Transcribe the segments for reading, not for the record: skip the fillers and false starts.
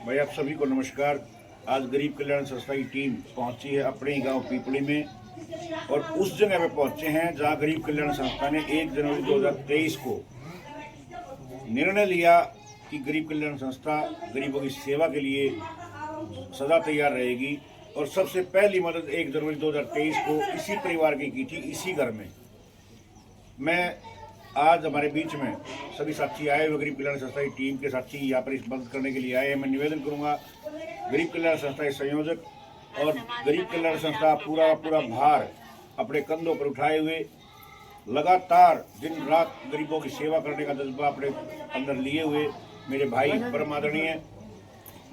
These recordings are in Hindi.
भाई आप सभी को नमस्कार। आज गरीब कल्याण संस्था की टीम पहुंची है अपने ही गांव पीपली में और उस जगह पे पहुंचे हैं जहां गरीब कल्याण संस्था ने 1 जनवरी 2023 को निर्णय लिया कि गरीब कल्याण संस्था गरीबों की सेवा के लिए सदा तैयार रहेगी। और सबसे पहली मदद 1 जनवरी 2023 को इसी परिवार की थी, इसी घर में। मैं आज हमारे बीच में सभी साथी आए हुए गरीब कल्याण संस्था की टीम के साथी यहाँ पर इस मदद करने के लिए आए हैं। मैं निवेदन करूंगा गरीब कल्याण संस्था के संयोजक और गरीब कल्याण संस्था पूरा भार अपने कंधों पर उठाए हुए लगातार दिन रात गरीबों की सेवा करने का जज्बा अपने अंदर लिए हुए मेरे भाई परम आदरणीय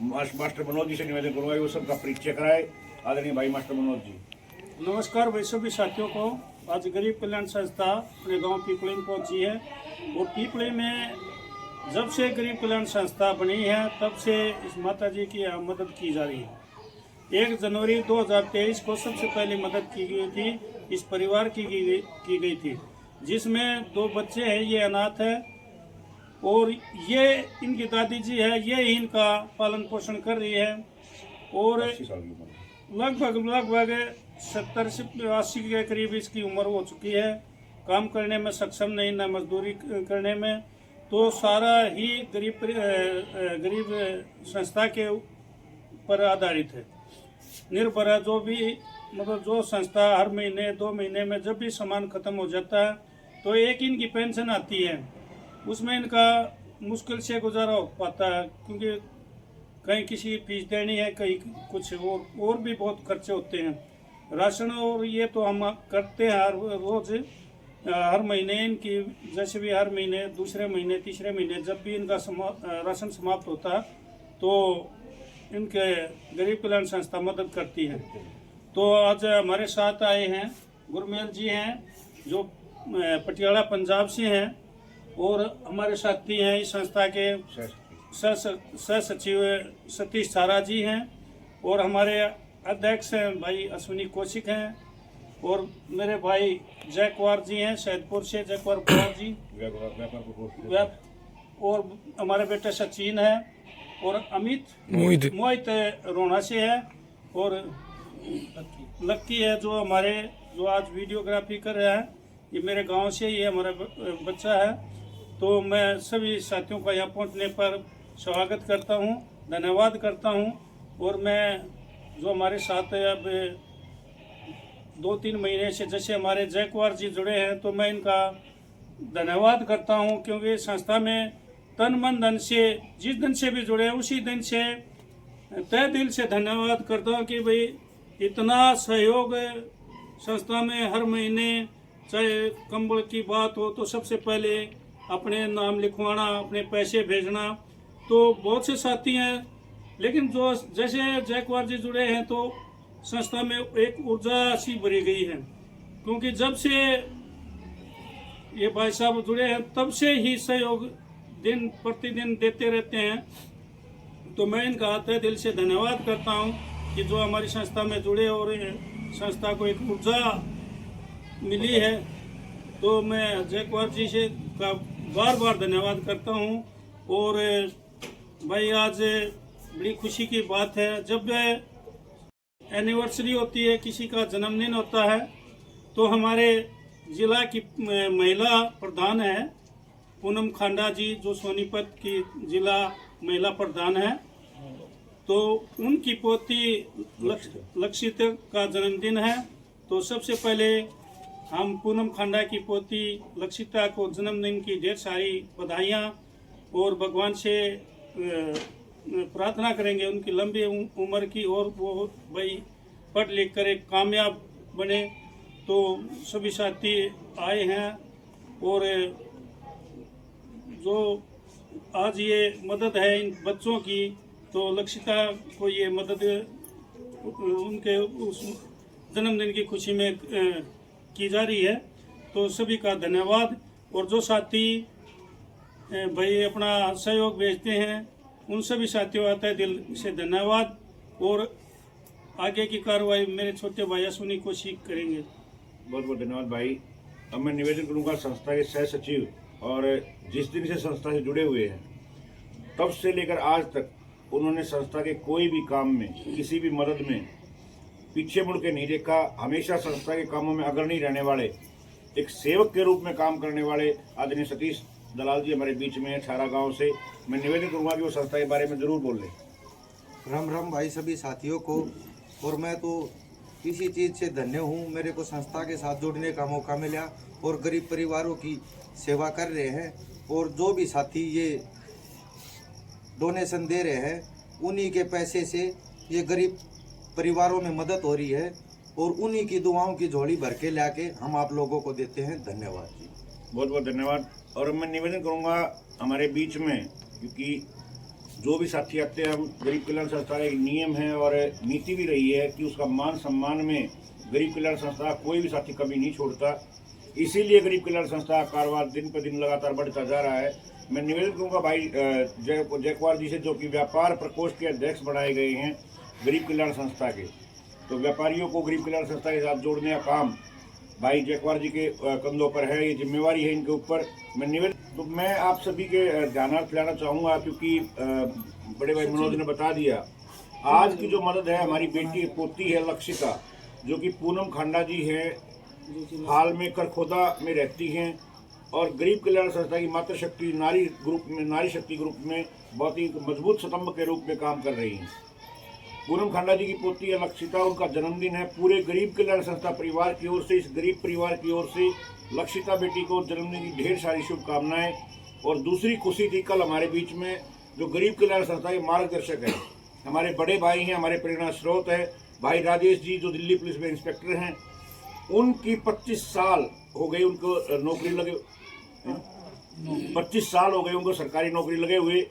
मास्टर मनोज जी से निवेदन करूंगा वो सबका परिचय कराए। आदरणीय भाई मास्टर मनोज जी। नमस्कार भाई सभी साथियों को। आज गरीब कल्याण संस्था अपने गांव पीपली में पहुंची है और पीपली में जब से गरीब कल्याण संस्था बनी है तब से इस माता जी की मदद की जा रही है। 1 जनवरी 2023 को सबसे पहली मदद की गई थी, इस परिवार की गई थी, जिसमें 2 बच्चे हैं, ये अनाथ है और ये इनकी दादी जी है, ये इनका पालन पोषण कर रही है और लगभग 70 से 80 के करीब इसकी उम्र हो चुकी है। काम करने में सक्षम नहीं, न मजदूरी करने में, तो सारा ही गरीब संस्था के पर आधारित है, निर्भर है। जो भी मतलब जो संस्था हर महीने 2 महीने में जब भी सामान खत्म हो जाता है तो एक इनकी पेंशन आती है, उसमें इनका मुश्किल से गुजारा हो पाता है, क्योंकि कहीं किसी फीस देनी है, कहीं कुछ और भी बहुत खर्चे होते हैं। राशन और ये तो हम करते हैं हर रोज, हर महीने इनकी, जैसे भी हर महीने, दूसरे महीने, तीसरे महीने जब भी इनका राशन समाप्त होता है तो इनके गरीब कल्याण संस्था मदद करती है। तो आज हमारे साथ आए हैं गुरमेल जी हैं जो पटियाला पंजाब से हैं और हमारे साथी हैं इस संस्था के सह सचिव सतीश सारा जी हैं और हमारे अध्यक्ष हैं भाई अश्विनी कौशिक हैं और मेरे भाई जयकुमार जी हैं सैदपुर से, जयकुमार कुमार जी, और हमारे बेटे सचिन है और अमित मोहित रोना से है और लक्की है जो आज वीडियोग्राफी कर रहा है, ये मेरे गांव से ही हमारा बच्चा है। तो मैं सभी साथियों का यहाँ पहुँचने पर स्वागत करता हूँ, धन्यवाद करता हूँ। और मैं जो हमारे साथ अब 2-3 महीने से जैसे हमारे जयकुमार जी जुड़े हैं तो मैं इनका धन्यवाद करता हूं, क्योंकि संस्था में तन मन धन से जिस दिन से भी जुड़े हैं उसी दिन से तहे दिल से धन्यवाद करता हूं कि भाई इतना सहयोग संस्था में हर महीने, चाहे कंबल की बात हो तो सबसे पहले अपने नाम लिखवाना, अपने पैसे भेजना। तो बहुत से साथी हैं, लेकिन जो जैसे जयकुमार जी जुड़े हैं तो संस्था में एक ऊर्जा सी भरी गई है, क्योंकि जब से ये भाई साहब जुड़े हैं तब से ही सहयोग दिन प्रतिदिन देते रहते हैं। तो मैं इनका तहे दिल से धन्यवाद करता हूं कि जो हमारी संस्था में जुड़े और संस्था को एक ऊर्जा मिली है। तो मैं जयकुमार जी से का बार धन्यवाद करता हूं। और भाई आज बड़ी खुशी की बात है, जब एनिवर्सरी होती है, किसी का जन्मदिन होता है, तो हमारे जिला की महिला प्रधान है पूनम खांडा जी, जो सोनीपत की जिला महिला प्रधान है, तो उनकी पोती लक्षिता का जन्मदिन है। तो सबसे पहले हम पूनम खांडा की पोती लक्षिता को जन्मदिन की ढेर सारी बधाइयाँ और भगवान से प्रार्थना करेंगे उनकी लंबी उम्र की और वो भाई पढ़ लिख कर एक कामयाब बने। तो सभी साथी आए हैं और जो आज ये मदद है इन बच्चों की, तो लक्षिता को ये मदद उनके उस जन्मदिन की खुशी में की जा रही है। तो सभी का धन्यवाद। और जो साथी भाई अपना सहयोग भेजते हैं उन सभी साथियों आता है दिल से धन्यवाद। और आगे की कार्रवाई मेरे छोटे भाई अश्विनी कौशिक करेंगे। बहुत बहुत धन्यवाद भाई। अब मैं निवेदन करूंगा संस्था के सह सचिव और जिस दिन से संस्था से जुड़े हुए हैं तब से लेकर आज तक उन्होंने संस्था के कोई भी काम में, किसी भी मदद में पीछे मुड़ के नहीं देखा। हमेशा संस्था के कामों में अग्रणी रहने वाले, एक सेवक के रूप में काम करने वाले आदरणीय सतीश दलाल जी हमारे बीच में है, छारा गांव से। मैं निवेदन करूंगा कि वो संस्था के बारे में जरूर बोल लें। राम राम भाई सभी साथियों को। और मैं तो इसी चीज़ से धन्य हूँ, मेरे को संस्था के साथ जुड़ने का मौका मिला और गरीब परिवारों की सेवा कर रहे हैं। और जो भी साथी ये डोनेशन दे रहे हैं, उन्हीं के पैसे से ये गरीब परिवारों में मदद हो रही है और उन्हीं की दुआओं की झोली भर के लाके हम आप लोगों को देते हैं। धन्यवाद जी, बहुत बहुत धन्यवाद। और मैं निवेदन करूंगा हमारे बीच में, क्योंकि जो भी साथी आते हैं, हम गरीब कल्याण संस्था का एक नियम है और नीति भी रही है कि उसका मान सम्मान में गरीब कल्याण संस्था कोई भी साथी कभी नहीं छोड़ता। इसीलिए गरीब कल्याण संस्था का कारोबार दिन पर दिन लगातार बढ़ता जा रहा है। मैं निवेदन करूंगा भाई जयकुमार जी से, जो कि व्यापार प्रकोष्ठ के अध्यक्ष बनाए गए हैं गरीब कल्याण संस्था के, तो व्यापारियों को गरीब कल्याण संस्था के साथ जोड़ने का काम भाई जयकुमार जी के कंधों पर है, ये जिम्मेवारी है इनके ऊपर। मैं आप सभी के ध्यानार्थ लाना चाहूँगा, क्योंकि बड़े भाई मनोज ने बता दिया। आज की जो मदद है, हमारी बेटी पोती है लक्षिता, जो कि पूनम खांडा जी है, हाल में करखोदा में रहती हैं और गरीब कल्याण संस्था की मातृशक्ति नारी शक्ति ग्रुप में बहुत ही मजबूत स्तंभ के रूप में काम कर रही हैं। पूनम खांडा जी की पोती है लक्षिता, उनका जन्मदिन है। पूरे गरीब कल्याण संस्था परिवार की ओर से, इस गरीब परिवार की ओर से लक्षिता बेटी को जन्मदिन की ढेर सारी शुभकामनाएं। और दूसरी खुशी थी कल हमारे बीच में जो गरीब कल्याण संस्था के मार्गदर्शक हैं, हमारे बड़े भाई हैं, हमारे प्रेरणा स्रोत है भाई राजेश जी, जो दिल्ली पुलिस में इंस्पेक्टर हैं। उनकी 25 साल हो गई उनको नौकरी लगे, 25 साल हो गए उनको सरकारी नौकरी लगे हुए।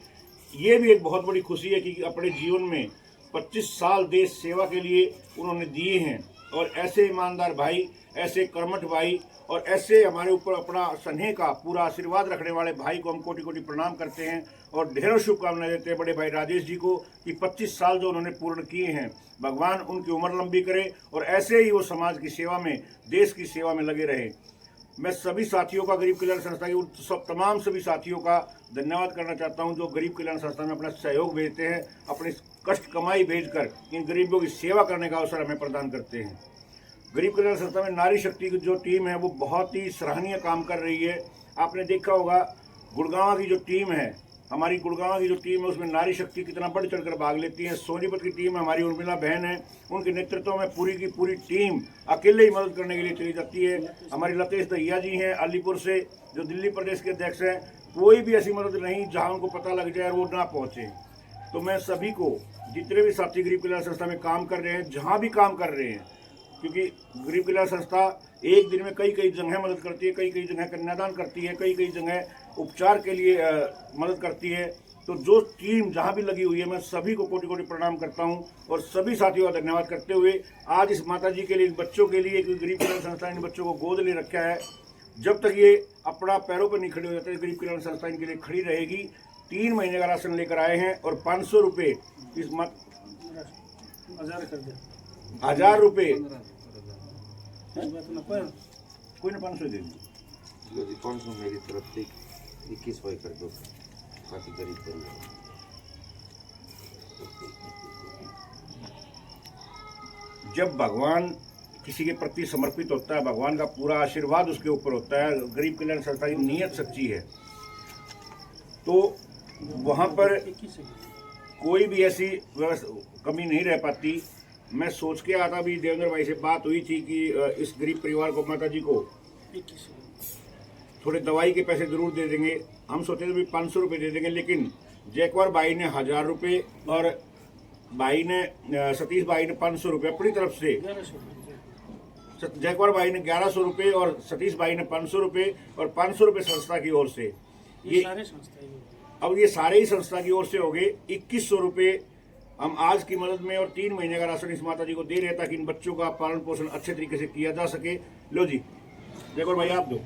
ये भी एक बहुत बड़ी खुशी है कि अपने जीवन में 25 साल देश सेवा के लिए उन्होंने दिए हैं। और ऐसे ईमानदार भाई, ऐसे कर्मठ भाई और ऐसे हमारे ऊपर अपना स्नेह का पूरा आशीर्वाद रखने वाले भाई को हम कोटि कोटि प्रणाम करते हैं और ढेरों शुभकामनाएं देते हैं बड़े भाई राजेश जी को कि 25 साल जो उन्होंने पूर्ण किए हैं, भगवान उनकी उम्र लंबी करे और ऐसे ही वो समाज की सेवा में, देश की सेवा में लगे रहे। मैं सभी साथियों का, गरीब कल्याण संस्था के तमाम सभी साथियों का धन्यवाद करना चाहता हूं, जो गरीब कल्याण संस्था में अपना सहयोग भेजते हैं, अपने कष्ट कमाई भेजकर इन गरीबों की सेवा करने का अवसर हमें प्रदान करते हैं। गरीब कल्याण संस्था में नारी शक्ति की जो टीम है वो बहुत ही सराहनीय काम कर रही है। आपने देखा होगा गुड़गांव की जो टीम है, हमारी गुड़गांव की जो टीम है, उसमें नारी शक्ति कितना बढ़ चढ़कर भाग लेती है। सोनीपत की टीम हमारी उर्मिला बहन है, उनके नेतृत्व में पूरी की पूरी टीम अकेले ही मदद करने के लिए चली जाती है। हमारी लतेश दहिया जी हैं अलीपुर से, जो दिल्ली प्रदेश के अध्यक्ष हैं। कोई भी ऐसी मदद नहीं जहां उनको पता लग जाए और वो ना पहुंचे। तो मैं सभी को, जितने भी साथी गरीब कल्याण संस्था में काम कर रहे हैं, जहाँ भी काम कर रहे हैं, क्योंकि गरीब कल्याण संस्था एक दिन में कई जगह मदद करती है, कई जगह कन्यादान करती है, कई जगह उपचार के लिए मदद करती है। तो जो टीम जहां भी लगी हुई है, मैं सभी को कोटि कोटि प्रणाम करता हूं और सभी साथियों का धन्यवाद करते हुए आज इस माता जी के लिए, बच्चों के लिए, क्योंकि गरीब कल्याण संस्था ने बच्चों को गोद ले रखा है, जब तक ये अपना पैरों पर नहीं खड़े हो जाते, गरीब कल्याण संस्था इनके लिए खड़ी रहेगी। 3 महीने का राशन लेकर आए हैं और 500 रुपये इस 1000 रुपये कोई ना 500 दे दीजिए। 500 मेरी तरफ से 21 कर दो, काफी गरीब परिवार। जब भगवान किसी के प्रति समर्पित होता है, भगवान का पूरा आशीर्वाद उसके ऊपर होता है, गरीब कल्याण संस्था की नीयत सच्ची है, तो वहाँ पर कोई भी ऐसी कमी नहीं रह पाती। मैं सोच के आता भी, देवेंद्र भाई से बात हुई थी कि इस गरीब परिवार को, माता जी को थोड़े दवाई के पैसे जरूर दे देंगे। हम सोचे थे भी 500 रुपये दे देंगे, लेकिन जयकुमार भाई ने 1000 रुपये और भाई ने, सतीश भाई ने 500 रुपये अपनी तरफ से, जयकुमार भाई ने 1100 रुपये और सतीश भाई ने 500 रुपये और 500 रुपये संस्था की ओर से। ये अब ये सारे ही संस्था की ओर से हो गए 2100 रुपये हम आज की मदद में और 3 महीने का राशन इस माता जी को दे रहे हैं, ताकि इन बच्चों का पालन पोषण अच्छे तरीके से किया जा सके। लो जी, जयकुमार भाई आप दो,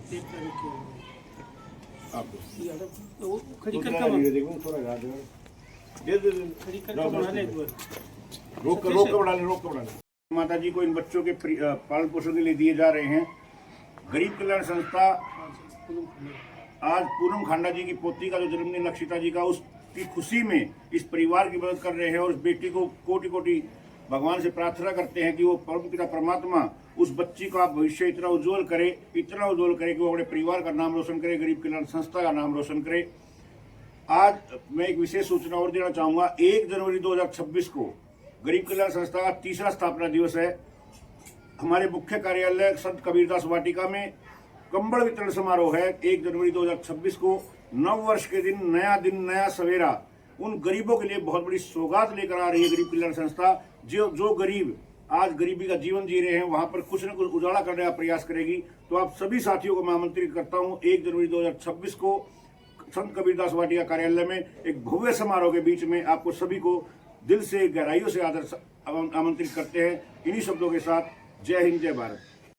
आप दो, रोक कर बढ़ा ले। माता जी को इन बच्चों के पालन पोषण के लिए दिए जा रहे हैं। गरीब कल्याण संस्था आज पूनम खांडा जी की पोती का जो जन्मदिन लक्षिता जी का, उस की खुशी में इस परिवार की मदद कर रहे हैं और उस बेटी को कोटि कोटि भगवान से प्रार्थना करते हैं कि वो परम पिता परमात्मा उस बच्ची का भविष्य इतना उज्जवल करे कि वो अपने परिवार का नाम रोशन करे, गरीब कल्याण संस्था का नाम रोशन करे। आज मैं एक विशेष सूचना और देना चाहूँगा। 1 जनवरी 2026 को गरीब कल्याण संस्था का 3रा स्थापना दिवस है। हमारे मुख्य कार्यालय संत कबीरदास वाटिका में कंबल वितरण समारोह है। 1 जनवरी 2026 को नव वर्ष के दिन नया सवेरा उन गरीबों के लिए बहुत बड़ी सौगात लेकर आ रही है गरीब कल्याण संस्था। जो गरीब आज गरीबी का जीवन जी रहे हैं वहां पर कुछ न कुछ उजाला करने का प्रयास करेगी। तो आप सभी साथियों को मैं आमंत्रित करता हूं 1 जनवरी 2026 को संत कबीरदास वाटिका कार्यालय में एक भव्य समारोह के बीच में आपको सभी को दिल से गहराइयों से आदर आमंत्रित करते हैं। इन्हीं शब्दों के साथ जय हिंद, जय भारत।